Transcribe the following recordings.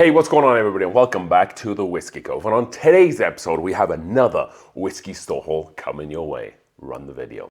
Hey, what's going on everybody, and welcome back to the Whiskey Cove. And on today's episode, we have another whiskey store haul coming your way. Run the video.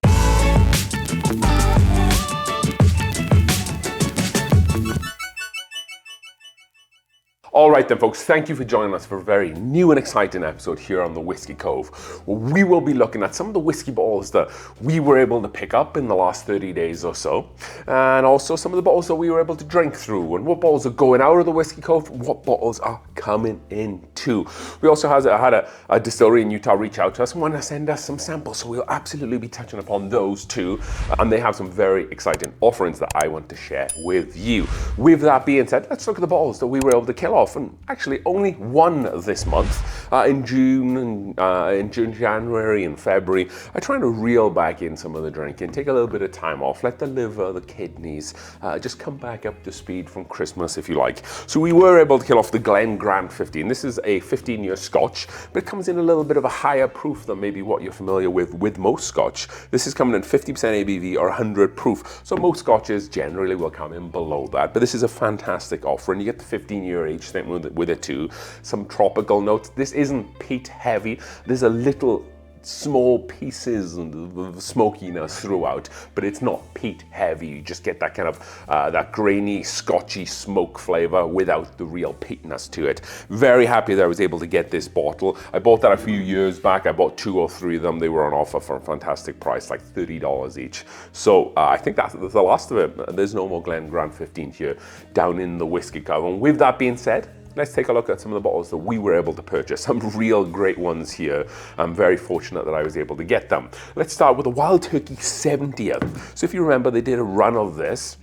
All right then, folks, thank you for joining us for a very new and exciting episode here on the Whiskey Cove, where we will be looking at some of the whiskey bottles that we were able to pick up in the last 30 days or so, and also some of the bottles that we were able to drink through, and what bottles are going out of the Whiskey Cove, what bottles are coming in too. We also had a distillery in Utah reach out to us and want to send us some samples, so we'll absolutely be touching upon those too, and they have some very exciting offerings that I want to share with you. With that being said, let's look at the bottles that we were able to kill off, and actually only one this month. In June, January, and February, I try to reel back in some of the drinking, take a little bit of time off, let the liver, the kidneys, just come back up to speed from Christmas, if you like. So we were able to kill off the Glen Grant 15. This is a 15-year Scotch, but it comes in a little bit of a higher proof than maybe what you're familiar with most Scotch. This is coming in 50% ABV or 100 proof. So most Scotches generally will come in below that, but this is a fantastic offer, and you get the 15-year age statement with it too. Some tropical notes. This isn't peat heavy. There's a little small pieces of smokiness throughout, but it's not peat heavy. You just get that kind of that grainy, scotchy smoke flavor without the real peatness to it. Very happy that I was able to get this bottle. I bought that a few years back. I bought 2 or 3 of them. They were on offer for a fantastic price, like $30 each. So I think that's the last of it. There's no more Glen Grant 15 here down in the Whiskey Cove. And with that being said, let's take a look at some of the bottles that we were able to purchase. Some real great ones here. I'm very fortunate that I was able to get them. Let's start with the Wild Turkey 70th. So if you remember, they did a run of this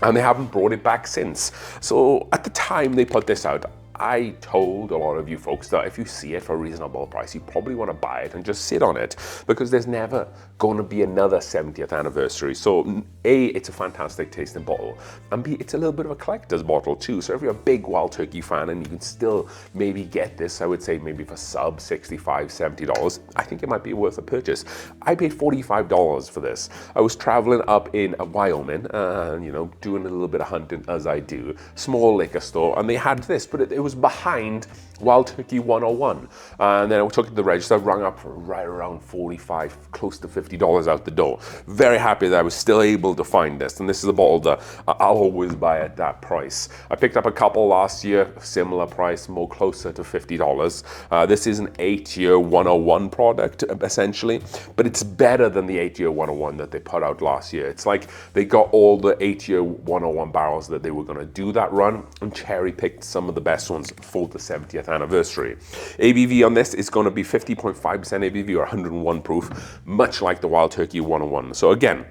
and they haven't brought it back since. So at the time they put this out, I told a lot of you folks that if you see it for a reasonable price, you probably want to buy it and just sit on it, because there's never going to be another 70th anniversary. So A, it's a fantastic tasting bottle, and B, it's a little bit of a collector's bottle too. So if you're a big Wild Turkey fan and you can still maybe get this, I would say maybe for sub $65, $70, I think it might be worth a purchase. I paid $45 for this. I was traveling up in Wyoming and, you know, doing a little bit of hunting as I do, small liquor store, and they had this, but it was behind Wild Turkey 101. And then I took it to the register, rung up for right around $45, close to $50 out the door. Very happy that I was still able to find this. And this is a bottle that I'll always buy at that price. I picked up a couple last year, similar price, more closer to $50. This is an 8-year 101 product, essentially, but it's better than the 8-year 101 that they put out last year. It's like they got all the 8-year 101 barrels that they were gonna do that run and cherry picked some of the best ones for the 70th anniversary. ABV on this is going to be 50.5% ABV or 101 proof, much like the Wild Turkey 101. So again,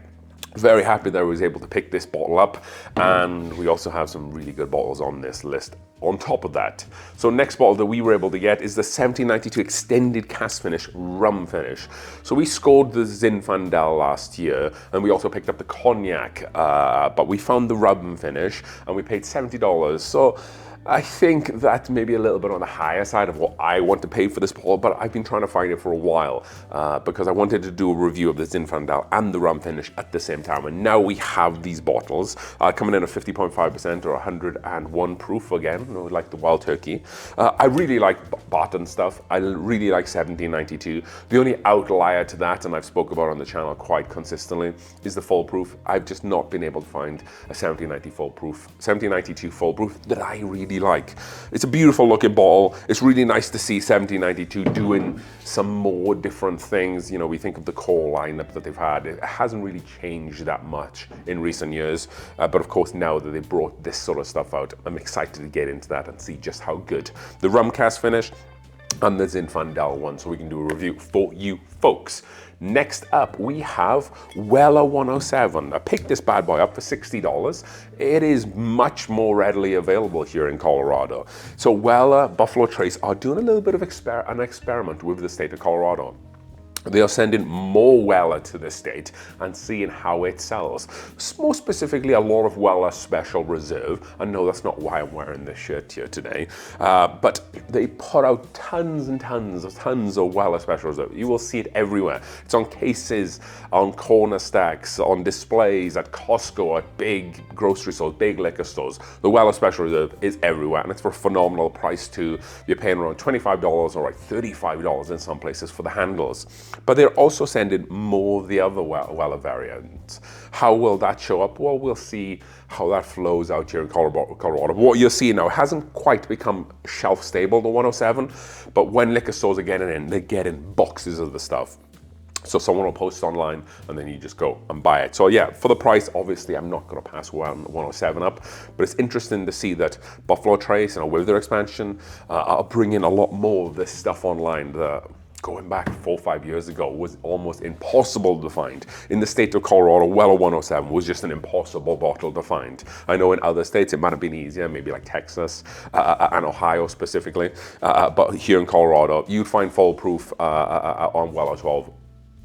very happy that I was able to pick this bottle up, and we also have some really good bottles on this list on top of that. So next bottle that we were able to get is the 1792 Extended Cask Finish Rum Finish. So we scored the Zinfandel last year, and we also picked up the Cognac, but we found the Rum Finish, and we paid $70. So I think that's maybe a little bit on the higher side of what I want to pay for this bottle, but I've been trying to find it for a while because I wanted to do a review of the Zinfandel and the Rum Finish at the same time. And now we have these bottles coming in at 50.5% or 101 proof again, like the Wild Turkey. I really like Barton stuff. I really like 1792. The only outlier to that, and I've spoke about on the channel quite consistently, is the full proof. I've just not been able to find a 1792 full proof that I really like. It's a beautiful looking bottle. It's really nice to see 1792 doing some more different things. You know, we think of the core lineup that they've had. It hasn't really changed that much in recent years, but of course now that they brought this sort of stuff out, I'm excited to get into that and see just how good. The rum cask finish and the Zinfandel one, so we can do a review for you folks. Next up, we have Weller 107. I picked this bad boy up for $60. It is much more readily available here in Colorado. So Weller, Buffalo Trace are doing a little bit of an experiment with the state of Colorado. They are sending more Weller to the state and seeing how it sells. More specifically, a lot of Weller Special Reserve. I know that's not why I'm wearing this shirt here today, but they put out tons and tons of Weller Special Reserve. You will see it everywhere. It's on cases, on corner stacks, on displays, at Costco, at big grocery stores, big liquor stores. The Weller Special Reserve is everywhere, and it's for a phenomenal price too. You're paying around $25 or like $35 in some places for the handles. But they're also sending more of the other Weller variants. How will that show up? Well, we'll see how that flows out here in Colorado. What you're seeing now hasn't quite become shelf stable, the 107, but when liquor stores are getting in, they're getting boxes of the stuff. So someone will post online and then you just go and buy it. So yeah, for the price, obviously I'm not gonna pass 107 up, but it's interesting to see that Buffalo Trace and with their expansion are bringing a lot more of this stuff online. Going back 4 or 5 years ago was almost impossible to find. In the state of Colorado, Weller 107 was just an impossible bottle to find. I know in other states it might have been easier, maybe like Texas and Ohio specifically, but here in Colorado, you'd find full proof on Weller 12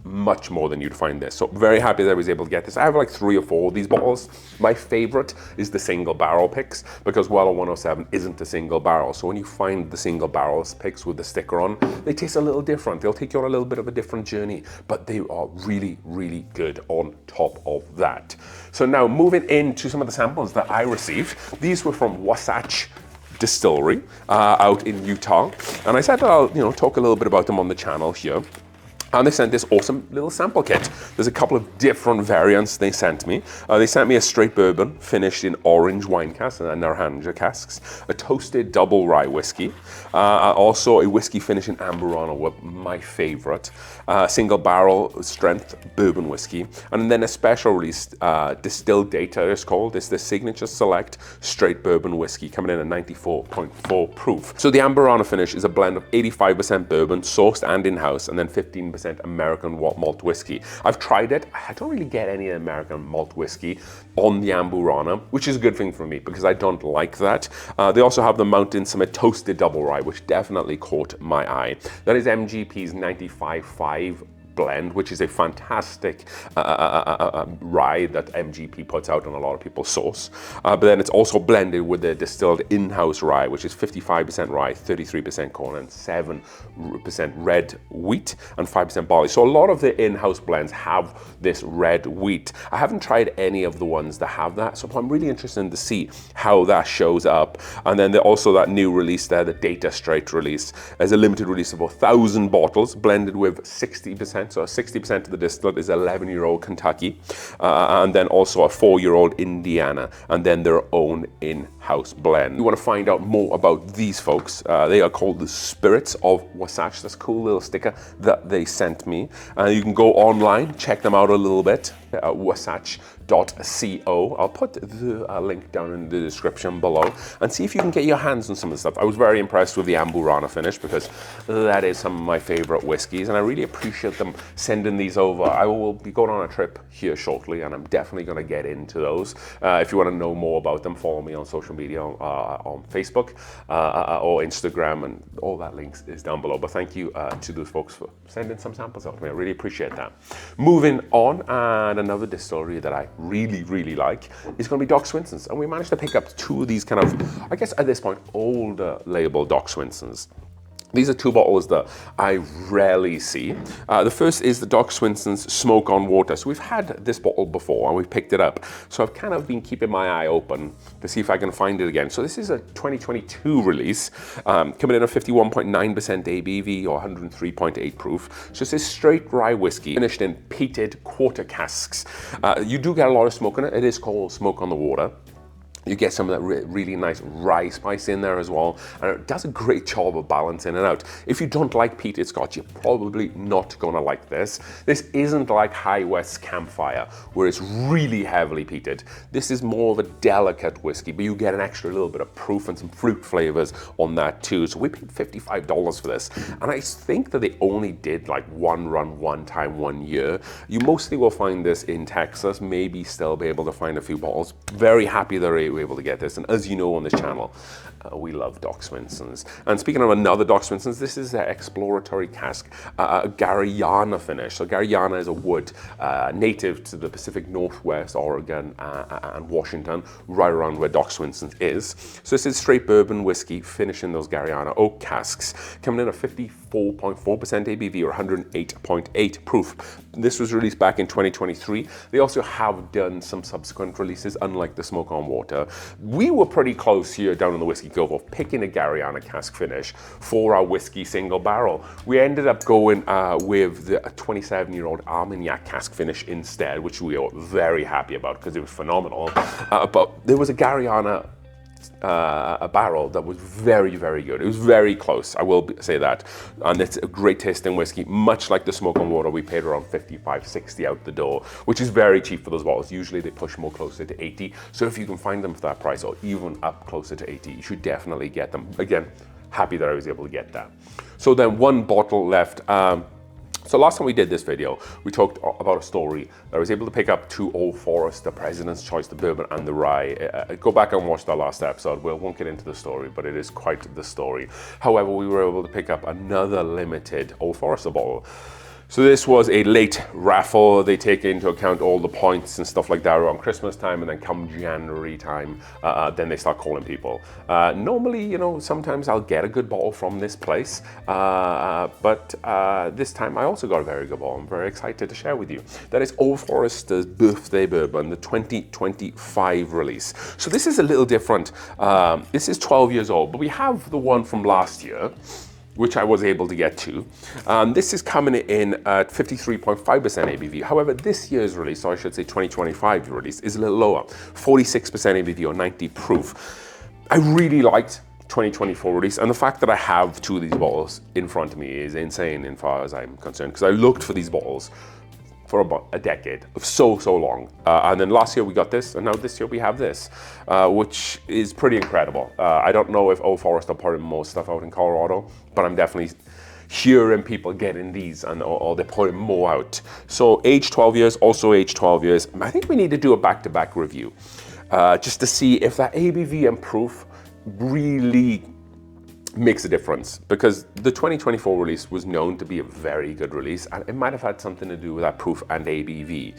much more than you'd find this. So very happy that I was able to get this. I have like 3 or 4 of these bottles. My favorite is the single barrel picks because Weller 107 isn't a single barrel. So when you find the single barrels picks with the sticker on, they taste a little different. They'll take you on a little bit of a different journey, but they are really, really good on top of that. So now moving into some of the samples that I received. These were from Wasatch Distillery out in Utah. And I said I'll talk a little bit about them on the channel here. And they sent this awesome little sample kit. There's a couple of different variants they sent me. They sent me a straight bourbon finished in orange wine casks and Naranja casks, a toasted double rye whiskey, also a whiskey finished in Amburana, were my favorite, single barrel strength bourbon whiskey, and then a special release distilled data is called. It's the Signature Select straight bourbon whiskey coming in at 94.4 proof. So the Amburana finish is a blend of 85% bourbon sourced and in-house, and then 15% American malt whiskey. I've tried it. I don't really get any American malt whiskey on the Amburana, which is a good thing for me because I don't like that. They also have the Mountain Summit Toasted Double Rye, which definitely caught my eye. That is MGP's 95.5 blend, which is a fantastic rye that MGP puts out on a lot of people's sauce. But then it's also blended with the distilled in-house rye, which is 55% rye, 33% corn, and 7% red wheat, and 5% barley. So a lot of the in-house blends have this red wheat. I haven't tried any of the ones that have that, so I'm really interested to see how that shows up. And then also that new release there, the Data Straight release, as a limited release of 1,000 bottles, blended with 60%. So 60% of the distillate is 11-year-old Kentucky, and then also a 4-year-old Indiana, and then their own in-house blend. You want to find out more about these folks. They are called the Spirits of Wasatch. That's a cool little sticker that they sent me. You can go online, check them out a little bit at wasatch.co. I'll put the link down in the description below and see if you can get your hands on some of the stuff. I was very impressed with the Amburana finish because that is some of my favorite whiskeys, and I really appreciate them sending these over. I will be going on a trip here shortly, and I'm definitely going to get into those. If you want to know more about them, follow me on social media on Facebook or Instagram, and all that links is down below. But thank you to those folks for sending some samples out to me. I really appreciate that. Moving on, and another distillery that I really, really like is going to be Doc Swinson's, and we managed to pick up 2 of these kind of, I guess at this point, older label Doc Swinson's. These are 2 bottles that I rarely see. The first is the Doc Swinson's Smoke on Water. So we've had this bottle before and we've picked it up. So I've kind of been keeping my eye open to see if I can find it again. So this is a 2022 release, coming in at 51.9% ABV or 103.8 proof. So it's a straight rye whiskey finished in peated quarter casks. You do get a lot of smoke in it. It is called Smoke on the Water. You get some of that really nice rye spice in there as well, and it does a great job of balancing it out. If you don't like peated Scotch, you're probably not gonna like this. This isn't like High West Campfire, where it's really heavily peated. This is more of a delicate whiskey, but you get an extra little bit of proof and some fruit flavors on that too. So we paid $55 for this, and I think that they only did like one run, one time, 1 year. You mostly will find this in Texas, maybe still be able to find a few bottles. Very happy that we're able to get this, and as you know on this channel, We love Doc Swinsons. And speaking of another Doc Swinsons, this is their exploratory cask, Gariana finish. So Gariana is a wood native to the Pacific Northwest, Oregon and Washington, right around where Doc Swinson's is. So this is straight bourbon whiskey finishing those Gariana oak casks, coming in at 54.4% ABV or 108.8 proof. This was released back in 2023. They also have done some subsequent releases, unlike the Smoke on Water. We were pretty close here down in the Whiskey Cove of picking a Gariana cask finish for our whiskey single barrel. We ended up going with the 27-year-old Armagnac cask finish instead, which we were very happy about because it was phenomenal. But there was a Gariana a barrel that was very, very good. It was very close, I will say that. And it's a great tasting whiskey, much like the Smoke on Water. We paid around 55, 60 out the door, which is very cheap for those bottles. Usually they push more closer to 80. So if you can find them for that price or even up closer to 80, you should definitely get them. Again, happy that I was able to get that. So then one bottle left. So last time we did this video, we talked about a story that I was able to pick up 2 Old Forester, President's Choice, the bourbon and the rye. Go back and watch that last episode. We won't get into the story, but it is quite the story. However, we were able to pick up another limited Old Forester bottle. So this was a late raffle. They take into account all the points and stuff like that around Christmas time, and then come January time, then they start calling people. Normally, you know, sometimes I'll get a good bottle from this place, but this time I also got a very good bottle. I'm very excited to share with you. That is Old Forester's Birthday Bourbon, the 2025 release. So this is a little different. This is 12 years old, but we have the one from last year, which I was able to get to. This is coming in at 53.5% ABV. However, this year's release, or I should say 2025 release, is a little lower, 46% ABV or 90 proof. I really liked 2024 release, and the fact that I have 2 of these bottles in front of me is insane as far as I'm concerned, because I looked for these bottles for about a decade, so long. And then last year we got this, and now this year we have this, which is pretty incredible. I don't know if Old Forester are putting more stuff out in Colorado, but I'm definitely hearing people getting these, and or they're putting more out. So age 12 years, also age 12 years. I think we need to do a back-to-back review, just to see if that ABV and proof really makes a difference, because the 2024 release was known to be a very good release, and it might have had something to do with that proof and ABV.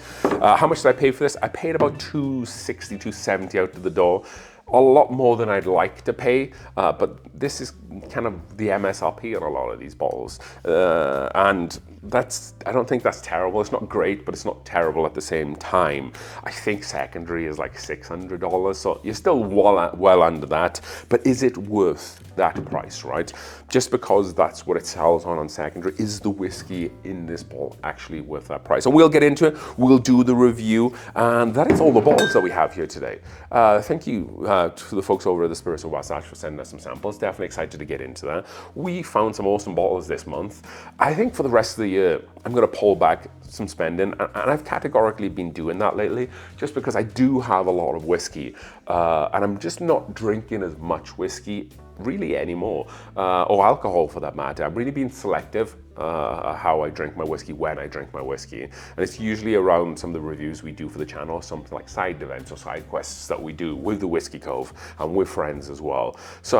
How much did I pay for this? I paid about $260, $270 out the door. A lot more than I'd like to pay, but this is kind of the MSRP on a lot of these bottles. And I don't think that's terrible. It's not great, but it's not terrible at the same time. I think secondary is like $600, so you're still well under that, but is it worth that price, right? Just because that's what it sells on secondary, is the whiskey in this bottle actually worth that price? And we'll get into it, we'll do the review, and that is all the bottles that we have here today. Thank you to the folks over at the Spirits of Wasatch for sending us some samples. Definitely excited to get into that. We found some awesome bottles this month. I think for the rest of the year, I'm going to pull back some spending, and I've categorically been doing that lately, just because I do have a lot of whiskey, and I'm just not drinking as much whiskey really anymore, or alcohol for that matter. I've really been selective how I drink my whiskey, when I drink my whiskey, and it's usually around some of the reviews we do for the channel, something like side events or side quests that we do with the Whiskey Cove and with friends as well. So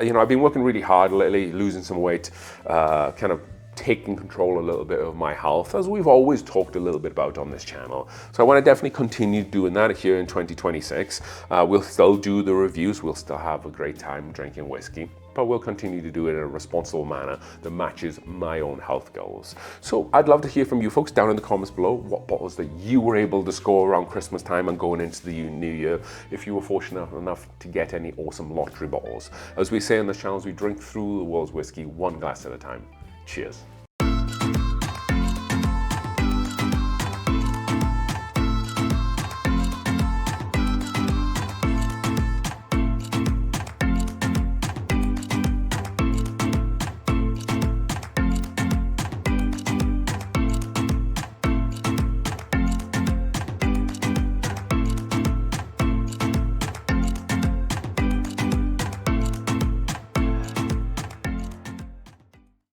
you know, I've been working really hard lately, losing some weight, kind of taking control a little bit of my health, as we've always talked a little bit about on this channel. So I want to definitely continue doing that here in 2026. We'll still do the reviews, we'll still have a great time drinking whiskey, but we'll continue to do it in a responsible manner that matches my own health goals. So I'd love to hear from you folks down in the comments below, what bottles that you were able to score around Christmas time and going into the new year, if you were fortunate enough to get any awesome lottery bottles. As we say on this channel, we drink through the world's whiskey one glass at a time. Cheers.